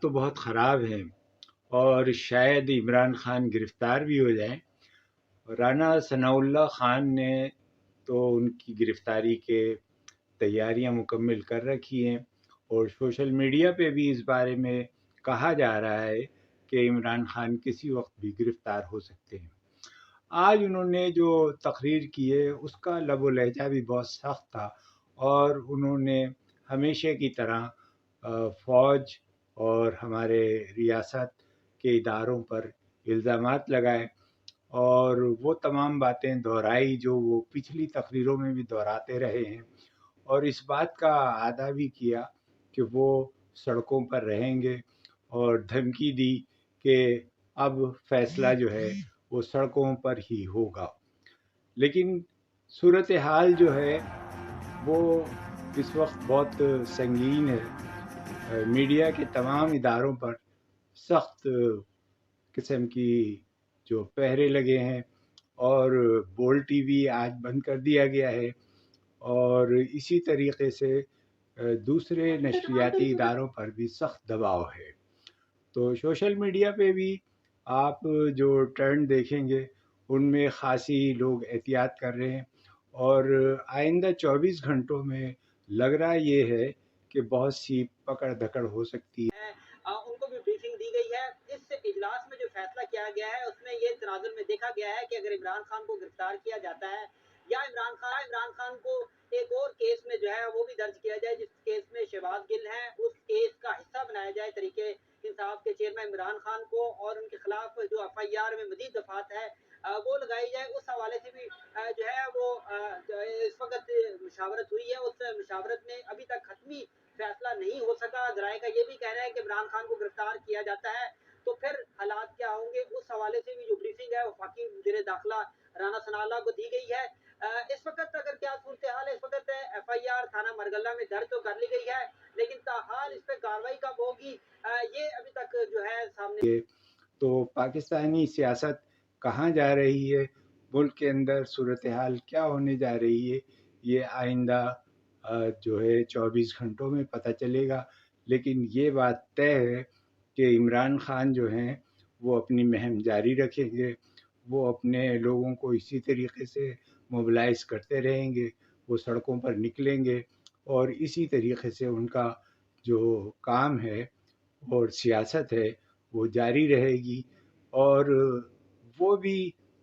تو بہت خراب ہیں اور شاید عمران خان گرفتار بھی ہو جائیں۔ رانا ثناء اللہ خان نے تو ان کی گرفتاری کے تیاریاں مکمل کر رکھی ہیں، اور سوشل میڈیا پہ بھی اس بارے میں کہا جا رہا ہے کہ عمران خان کسی وقت بھی گرفتار ہو سکتے ہیں۔ آج انہوں نے جو تقریر کی ہے اس کا لب و لہجہ بھی بہت سخت تھا، اور انہوں نے ہمیشہ کی طرح فوج اور ہمارے ریاست کے اداروں پر الزامات لگائے، اور وہ تمام باتیں دہرائی جو وہ پچھلی تقریروں میں بھی دہراتے رہے ہیں، اور اس بات کا اعادہ بھی کیا کہ وہ سڑکوں پر رہیں گے، اور دھمکی دی کہ اب فیصلہ جو ہے وہ سڑکوں پر ہی ہوگا۔ لیکن صورتحال جو ہے وہ اس وقت بہت سنگین ہے۔ میڈیا کے تمام اداروں پر سخت قسم کی جو پہرے لگے ہیں، اور بول ٹی وی آج بند کر دیا گیا ہے، اور اسی طریقے سے دوسرے نشریاتی اداروں پر بھی سخت دباؤ ہے۔ تو سوشل میڈیا پہ بھی آپ جو ٹرینڈ دیکھیں گے ان میں خاصی لوگ احتیاط کر رہے ہیں، اور آئندہ 24 گھنٹوں میں لگ رہا یہ ہے کہ بہت سی پکڑ دھکڑ ہو سکتی ہے۔ ان کو بھی بریفنگ دی گئی ہے۔ اس اجلاس میں جو فیصلہ کیا گیا ہے اس میں یہ تناظر میں دیکھا گیا ہے کہ اگر عمران خان کو گرفتار کیا جاتا ہے یا عمران خان کو ایک اور کیس میں جو ہے وہ بھی درج کیا جائے، جس کیس میں شہباز گل ہیں، اس کیس کا حصہ بنایا جائے طریقے انصاف کے چیئرمین عمران خان کو، اور ان کے خلاف جو ایف آئی آر میں مزید دفعات ہے وہ لگائی جائے۔ اس حوالے سے بھی جو ہے وہ اس وقت مشاورت ہوئی ہے۔ اس مشاورت میں ابھی تک حتمی فیصلہ نہیں ہو سکا۔ ذرائع کا یہ بھی کہہ رہا ہے کہ عمران خان کو گرفتار کیا جاتا ہے تو پھر حالات کیا ہوں گے، اس حوالے سے بھی جو بریفنگ ہے وفاقی وزیر داخلہ رانا ثناء اللہ کو دی گئی ہے۔ اس وقت اگر کیا صورتحال ہے، اس وقت ایف آئی آر تھانہ مرگلہ میں درج تو کر لی گئی ہے، لیکن تاحال اس پہ کارروائی کب ہوگی یہ ابھی تک جو ہے سامنے۔ تو پاکستانی سیاست کہاں جا رہی ہے، ملک کے اندر صورتحال کیا ہونے جا رہی ہے، یہ آئندہ جو ہے 24 گھنٹوں میں پتہ چلے گا۔ لیکن یہ بات طے ہے کہ عمران خان جو ہیں وہ اپنی مہم جاری رکھیں گے، وہ اپنے لوگوں کو اسی طریقے سے موبلائز کرتے رہیں گے، وہ سڑکوں پر نکلیں گے، اور اسی طریقے سے ان کا جو کام ہے اور سیاست ہے وہ جاری رہے گی، اور وہ بھی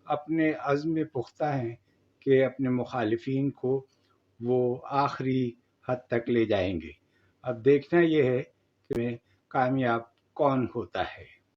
اپنے عزم پختہ ہیں کہ اپنے مخالفین کو وہ آخری حد تک لے جائیں گے۔ اب دیکھنا یہ ہے کہ کامیاب کون ہوتا ہے۔